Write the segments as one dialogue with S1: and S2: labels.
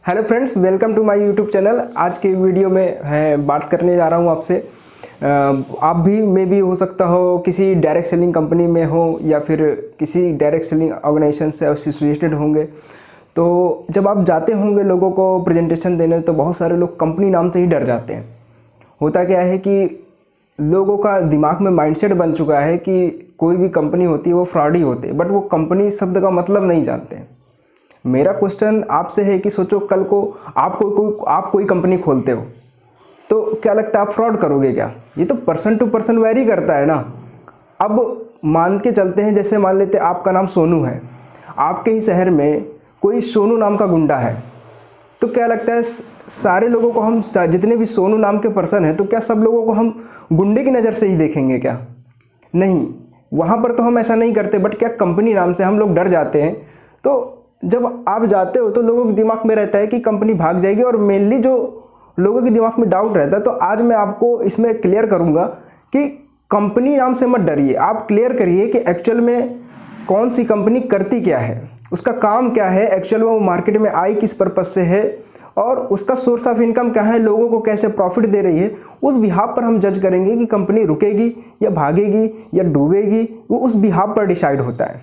S1: Hello friends, welcome to my YouTube channel. आज के video में मैं बात करने जा रहा हूं आपसे। आप भी मे भी हो सकता हो किसी डायरेक्ट सेलिंग कंपनी में हो या फिर किसी डायरेक्ट सेलिंग ऑर्गेनाइजेशन से एसोसिएटेड होंगे। तो जब आप जाते होंगे लोगों को प्रेजेंटेशन देने, तो बहुत सारे लोग कंपनी नाम से ही डर जाते हैं। होता क्या है कि लोगों का दिमाग में माइंडसेट बन चुका है कि कोई भी कंपनी होती है वो फ्रॉड ही होती है, बट वो कंपनी शब्द का मतलब नहीं जानते हैं। मेरा क्वेश्चन आपसे है कि सोचो कल को आप कोई कंपनी खोलते हो, तो क्या लगता है आप फ्रॉड करोगे क्या? ये तो पर्सन टू पर्सन वेरी करता है ना। अब मान के चलते हैं, जैसे मान लेते हैं आपका नाम सोनू है, आपके ही शहर में कोई सोनू नाम का गुंडा है, तो क्या लगता है सारे लोगों को हम, जितने भी सोनू नाम के पर्सन हैं, तो क्या सब लोगों को हम गुंडे की नज़र से ही देखेंगे क्या? नहीं, वहाँ पर तो हम ऐसा नहीं करते। बट क्या कंपनी नाम से हम लोग डर जाते हैं। तो जब आप जाते हो तो लोगों के दिमाग में रहता है कि कंपनी भाग जाएगी, और मेनली जो लोगों के दिमाग में डाउट रहता है, तो आज मैं आपको इसमें क्लियर करूंगा कि कंपनी नाम से मत डरिए। आप क्लियर करिए कि एक्चुअल में कौन सी कंपनी करती क्या है, उसका काम क्या है, एक्चुअल में वो मार्केट में आई किस पर्पज़ से है, और उसका सोर्स ऑफ इनकम क्या है, लोगों को कैसे प्रॉफिट दे रही है। उस बिहाफ पर हम जज करेंगे कि कंपनी रुकेगी या भागेगी या डूबेगी। वो उस बिहाफ पर डिसाइड होता है।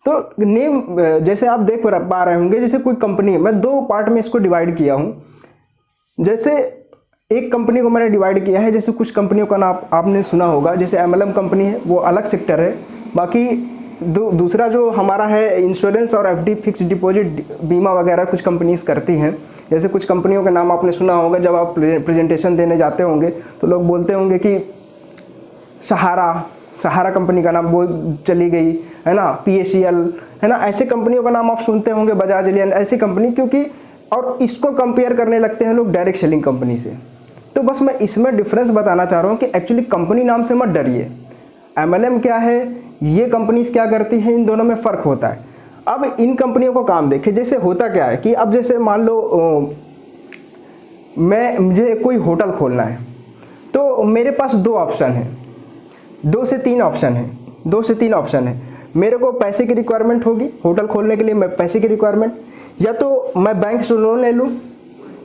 S1: तो नेम जैसे आप देख पा रहे होंगे, जैसे कोई कंपनी है, मैं दो पार्ट में इसको डिवाइड किया हूँ। जैसे एक कंपनी को मैंने डिवाइड किया है, जैसे कुछ कंपनियों का नाम आपने सुना होगा, जैसे MLM कंपनी है, वो अलग सेक्टर है। बाकी दूसरा जो हमारा है इंश्योरेंस और FD फिक्स डिपॉजिट बीमा वगैरह कुछ कंपनीज करती हैं। जैसे कुछ कंपनियों का नाम आपने सुना होगा, जब आप प्रेजेंटेशन देने जाते होंगे तो लोग बोलते होंगे कि सहारा कंपनी का नाम वो चली गई है ना, PACL है ना, ऐसे कंपनियों का नाम आप सुनते होंगे, बजाज एलियन, ऐसी कंपनी। क्योंकि और इसको कंपेयर करने लगते हैं लोग डायरेक्ट सेलिंग कंपनी से। तो बस मैं इसमें डिफरेंस बताना चाह रहा हूँ कि एक्चुअली कंपनी नाम से मत डरिए। MLM क्या है, ये कंपनीज क्या करती हैं, इन दोनों में फ़र्क होता है। अब इन कंपनियों को काम देखें। जैसे होता क्या है कि अब जैसे मान लो मुझे कोई होटल खोलना है, तो मेरे पास दो से तीन ऑप्शन है। मेरे को पैसे की रिक्वायरमेंट होगी होटल खोलने के लिए, मैं पैसे की रिक्वायरमेंट, या तो मैं बैंक से लोन ले लूँ,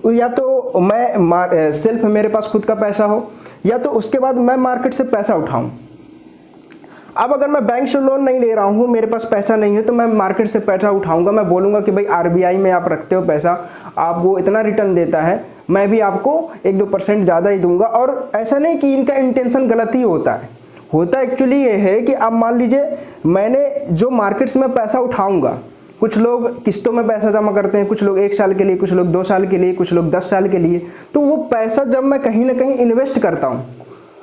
S1: या तो मैं सेल्फ मेरे पास खुद का पैसा हो, या तो उसके बाद मैं मार्केट से पैसा उठाऊं। अब अगर मैं बैंक से लोन नहीं ले रहा हूँ, मेरे पास पैसा नहीं है, तो मैं मार्केट से पैसा उठाऊंगा। मैं बोलूँगा कि भाई RBI में आप रखते हो पैसा, आप वो इतना रिटर्न देता है, मैं भी आपको 1-2% ज़्यादा ही दूंगा। और ऐसा नहीं कि इनका इंटेंशन गलत ही होता एक्चुअली ये है कि अब मान लीजिए मैंने जो मार्केट्स में पैसा उठाऊंगा, कुछ लोग किस्तों में पैसा जमा करते हैं, कुछ लोग 1 साल के लिए, कुछ लोग 2 साल के लिए, कुछ लोग 10 साल के लिए। तो वो पैसा जब मैं कहीं ना कहीं इन्वेस्ट करता हूँ,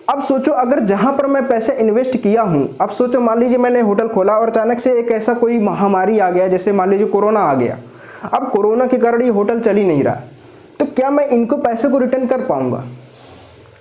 S1: अब सोचो अगर जहाँ पर मैं पैसे इन्वेस्ट किया हूँ, अब सोचो मान लीजिए मैंने होटल खोला और अचानक से एक ऐसा कोई महामारी आ गया, जैसे मान लीजिए कोरोना आ गया। अब कोरोना के कारण ये होटल चल ही नहीं रहा, तो क्या मैं इनको पैसे को रिटर्न कर पाऊंगा?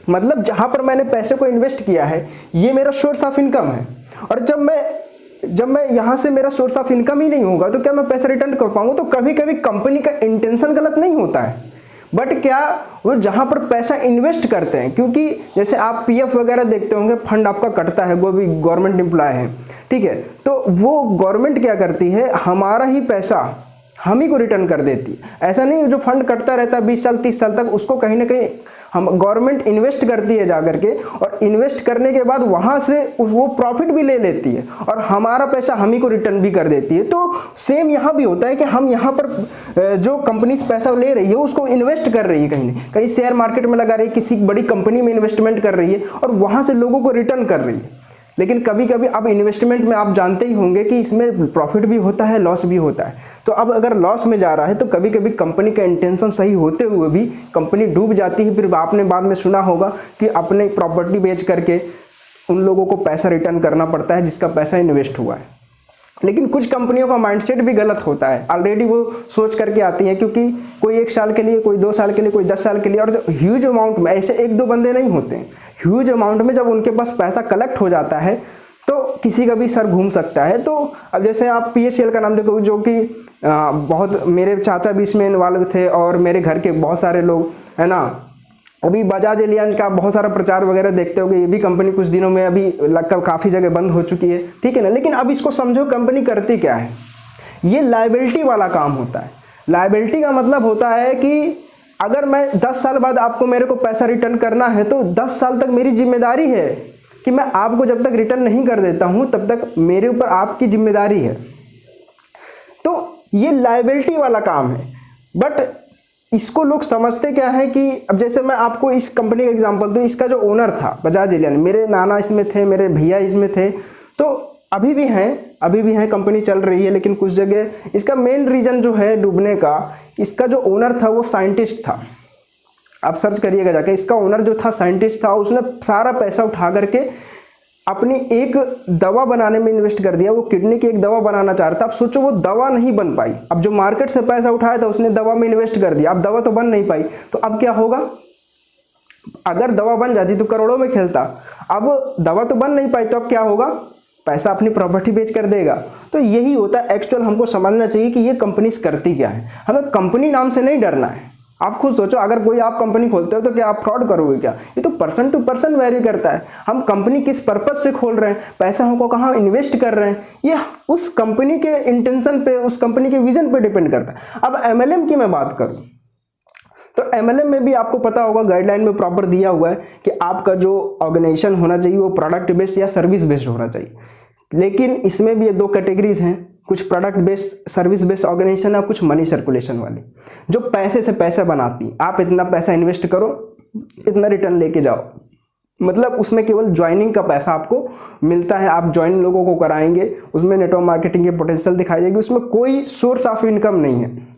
S1: मतलब जहां पर मैंने पैसे को इन्वेस्ट किया है, ये मेरा सोर्स ऑफ इनकम है, और जब मैं यहां से मेरा सोर्स ऑफ इनकम ही नहीं होगा, तो क्या मैं पैसा रिटर्न कर पाऊंगा? तो कभी कभी कंपनी का इंटेंशन गलत नहीं होता है, बट क्या वो जहां पर पैसा इन्वेस्ट करते हैं, क्योंकि जैसे आप PF वगैरह देखते होंगे, फंड आपका कटता है, वो भी गवर्नमेंट एम्प्लॉय है, ठीक है। तो वो गवर्नमेंट क्या करती है, हमारा ही पैसा हम ही को रिटर्न कर देती है। ऐसा नहीं जो फंड कटता रहता है 20 साल 30 साल तक, उसको कहीं ना कहीं हम गवर्नमेंट इन्वेस्ट करती है जाकर के, और इन्वेस्ट करने के बाद वहां से वो प्रॉफिट भी ले लेती है, और हमारा पैसा हम ही को रिटर्न भी कर देती है। तो सेम यहाँ भी होता है कि हम यहाँ पर जो कंपनी से पैसा ले रही है, उसको इन्वेस्ट कर रही है, कहीं शेयर मार्केट में लगा रही है, किसी बड़ी कंपनी में इन्वेस्टमेंट कर रही है, और वहां से लोगों को रिटर्न कर रही है। लेकिन कभी कभी अब इन्वेस्टमेंट में आप जानते ही होंगे कि इसमें प्रॉफिट भी होता है, लॉस भी होता है। तो अब अगर लॉस में जा रहा है, तो कभी कभी कंपनी का इंटेंशन सही होते हुए भी कंपनी डूब जाती है। फिर आपने बाद में सुना होगा कि अपने प्रॉपर्टी बेच करके उन लोगों को पैसा रिटर्न करना पड़ता है जिसका पैसा इन्वेस्ट हुआ है। लेकिन कुछ कंपनियों का माइंडसेट भी गलत होता है, ऑलरेडी वो सोच करके आती हैं, क्योंकि कोई 1 साल के लिए, कोई 2 साल के लिए, कोई 10 साल के लिए, और जब ह्यूज अमाउंट में, ऐसे 1-2 बंदे नहीं होते हैं, ह्यूज अमाउंट में जब उनके पास पैसा कलेक्ट हो जाता है, तो किसी का भी सर घूम सकता है। तो अब जैसे आप PACL का नाम देखो, जो कि बहुत, मेरे चाचा भी इसमें इन्वॉल्व थे, और मेरे घर के बहुत सारे लोग, है ना। अभी बजाज एलियन का बहुत सारा प्रचार वगैरह देखते होगे, ये भी कंपनी कुछ दिनों में अभी लगभग काफ़ी जगह बंद हो चुकी है, ठीक है ना। लेकिन अब इसको समझो कंपनी करती क्या है, ये लायबिलिटी वाला काम होता है। लायबिलिटी का मतलब होता है कि अगर मैं 10 साल बाद आपको मेरे को पैसा रिटर्न करना है तो 10 साल तक मेरी जिम्मेदारी है कि मैं आपको जब तक रिटर्न नहीं कर देता हूं तब तक मेरे ऊपर आपकी जिम्मेदारी है। तो ये लायबिलिटी वाला काम है। बट इसको लोग समझते क्या है कि अब जैसे मैं आपको इस कंपनी का एग्जांपल दूं, इसका जो ओनर था बजाज एलियन, मेरे नाना इसमें थे, मेरे भैया इसमें थे, तो अभी भी हैं, कंपनी चल रही है। लेकिन कुछ जगह इसका मेन रीज़न जो है डूबने का, इसका जो ओनर था वो साइंटिस्ट था। आप सर्च करिएगा जाके, इसका ओनर जो था साइंटिस्ट था, उसने सारा पैसा उठा करके अपनी एक दवा बनाने में इन्वेस्ट कर दिया। वो किडनी की एक दवा बनाना चाह रहा था। अब सोचो वो दवा नहीं बन पाई। अब जो मार्केट से पैसा उठाया था उसने दवा में इन्वेस्ट कर दिया, अब दवा तो बन नहीं पाई, तो अब क्या होगा? अगर दवा बन जाती तो करोड़ों में खेलता। अब दवा तो बन नहीं पाई तो अब क्या होगा? पैसा अपनी प्रॉपर्टी बेच कर देगा। तो यही होता है एक्चुअल। हमको समझना चाहिए कि ये कंपनीज करती क्या है। हमें कंपनी नाम से नहीं डरना है। आप खुद सोचो, अगर कोई आप कंपनी खोलते हो तो क्या आप फ्रॉड करोगे क्या? ये तो पर्सन टू पर्सन वेरी करता है। हम कंपनी किस पर्पज से खोल रहे हैं, पैसा हमको कहाँ इन्वेस्ट कर रहे हैं, ये उस कंपनी के इंटेंशन पे, उस कंपनी के विजन पे डिपेंड करता है। अब MLM की मैं बात करूँ तो MLM में भी आपको पता होगा, गाइडलाइन में प्रॉपर दिया हुआ है कि आपका जो ऑर्गेनाइजेशन होना चाहिए वो प्रोडक्ट बेस्ड या सर्विस बेस्ड होना चाहिए। लेकिन इसमें भी ये दो कैटेगरीज हैं, कुछ product based service based organisation है, कुछ मनी सर्कुलेशन वाली, जो पैसे से पैसा बनाती। आप इतना पैसा इन्वेस्ट करो, इतना रिटर्न लेके जाओ, मतलब उसमें केवल ज्वाइनिंग का पैसा आपको मिलता है। आप ज्वाइन लोगों को कराएंगे, उसमें नेटवर्क मार्केटिंग की पोटेंशियल दिखाई जाएगी, उसमें कोई सोर्स ऑफ इनकम नहीं है।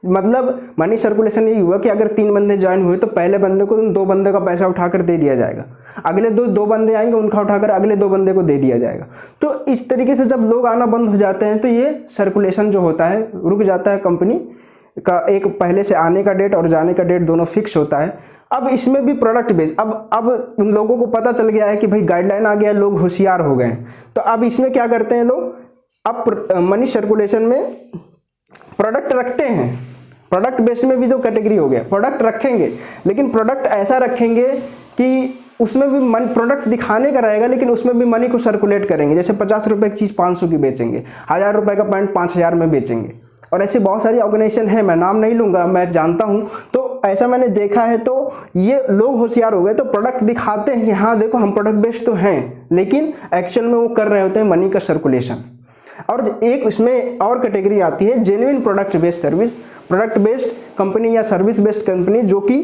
S1: मतलब मनी सर्कुलेशन ये हुआ कि अगर 3 बंदे ज्वाइन हुए तो पहले बंदे को 2 बंदे का पैसा उठाकर दे दिया जाएगा, अगले दो बंदे आएंगे, उनका उठाकर अगले 2 बंदे को दे दिया जाएगा। तो इस तरीके से जब लोग आना बंद हो जाते हैं तो ये सर्कुलेशन जो होता है रुक जाता है। कंपनी का एक पहले से आने का डेट और जाने का डेट दोनों फिक्स होता है। अब इसमें भी प्रोडक्ट बेस्ड, अब उन लोगों को पता चल गया है कि भाई गाइडलाइन आ गया, लोग होशियार हो गए हैं। तो अब इसमें क्या करते हैं लोग, अब मनी सर्कुलेशन में प्रोडक्ट रखते हैं। प्रोडक्ट बेस्ड में भी जो कैटेगरी हो गया, प्रोडक्ट रखेंगे, लेकिन प्रोडक्ट ऐसा रखेंगे कि उसमें भी मन प्रोडक्ट दिखाने का रहेगा, लेकिन उसमें भी मनी को सर्कुलेट करेंगे। जैसे 50 रुपए की चीज़ 500 की बेचेंगे, 1000 रुपए का पैंट 5000 में बेचेंगे। और ऐसे बहुत सारी ऑर्गेनाइजेशन है, मैं नाम नहीं लूँगा, मैं जानता हूँ। तो ऐसा मैंने देखा है। तो ये लोग होशियार हो गए, तो प्रोडक्ट दिखाते हैं कि हाँ देखो हम प्रोडक्ट बेस्ड तो हैं, लेकिन एक्चुअल में वो कर रहे होते हैं मनी का सर्कुलेशन। और एक इसमें और कैटेगरी आती है genuine product based service, product based company या सर्विस बेस्ड कंपनी, जो कि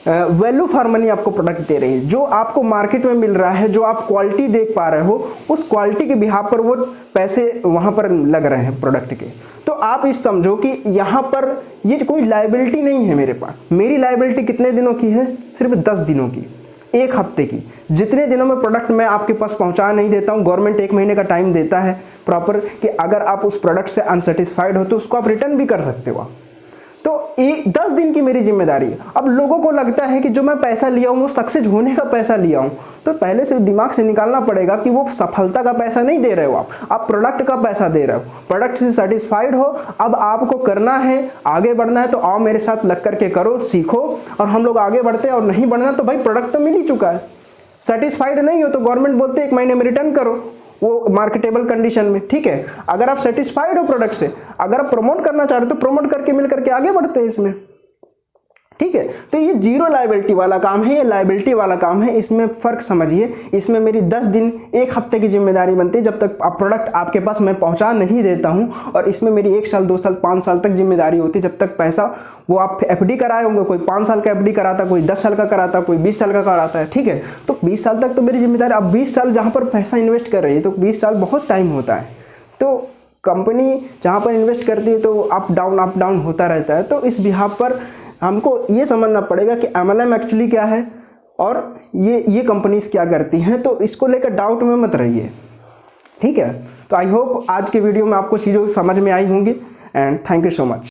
S1: वैल्यू फॉर मनी आपको प्रोडक्ट दे रही है। जो आपको मार्केट में मिल रहा है, जो आप क्वालिटी देख पा रहे हो, उस क्वालिटी के बिहाफ पर वो पैसे वहाँ पर लग रहे हैं प्रोडक्ट के। तो आप इस समझो कि यहाँ पर ये कोई लायबिलिटी नहीं है मेरे पास। मेरी लायबिलिटी कितने दिनों की है? सिर्फ 10 दिनों की, 1 हफ्ते की। जितने दिनों में प्रोडक्ट मैं आपके पास पहुंचा नहीं देता हूं, गवर्नमेंट 1 महीने का टाइम देता है प्रॉपर, कि अगर आप उस प्रोडक्ट से अनसेटिस्फाइड हो तो उसको आप रिटर्न भी कर सकते हो। तो 10 दिन की मेरी जिम्मेदारी है। अब लोगों को लगता है कि जो मैं पैसा लिया हूं वो सक्सेस होने का पैसा लिया हूं, तो पहले से दिमाग से निकालना पड़ेगा कि वो सफलता का पैसा नहीं दे रहे हो, आप प्रोडक्ट का पैसा दे रहे हो। प्रोडक्ट से सेटिस्फाइड हो, अब आपको करना है, आगे बढ़ना है, तो आओ मेरे साथ लग करके करो, सीखो, और हम लोग आगे बढ़ते हैं। और नहीं बढ़ना तो भाई प्रोडक्ट तो मिल ही चुका है। सेटिस्फाइड नहीं हो तो गवर्नमेंट बोलते 1 महीने में रिटर्न करो, वो मार्केटेबल कंडीशन में, ठीक है। अगर आप सेटिस्फाइड हो प्रोडक्ट से, अगर आप प्रमोट करना चाह रहे हो तो प्रमोट करके मिल करके आगे बढ़ते हैं इसमें, ठीक है। तो ये जीरो लायबिलिटी वाला काम है, ये लायबिलिटी वाला काम है। इसमें फर्क समझिए। इसमें मेरी 10 दिन 1 हफ्ते की जिम्मेदारी बनती है, जब तक आप प्रोडक्ट आपके पास मैं पहुंचा नहीं देता हूं। और इसमें मेरी 1 साल 2 साल 5 साल तक जिम्मेदारी होती है, जब तक पैसा वो आप FD कराए होंगे। कोई 5 साल का FD कराता, कोई 10 साल का कराता, कोई 20 साल का कराता है, ठीक है। तो 20 साल तक तो मेरी जिम्मेदारी। अब 20 साल जहाँ पर पैसा इन्वेस्ट कर रही है, तो 20 साल बहुत टाइम होता है। तो कंपनी जहाँ पर इन्वेस्ट करती है तो अप डाउन होता रहता है। तो इस बिहाफ पर हमको ये समझना पड़ेगा कि MLM एक्चुअली क्या है और ये कंपनीज क्या करती हैं। तो इसको लेकर डाउट में मत रहिए, ठीक है। तो आई होप आज के वीडियो में आपको चीज़ों समझ में आई होंगी, and thank you so much.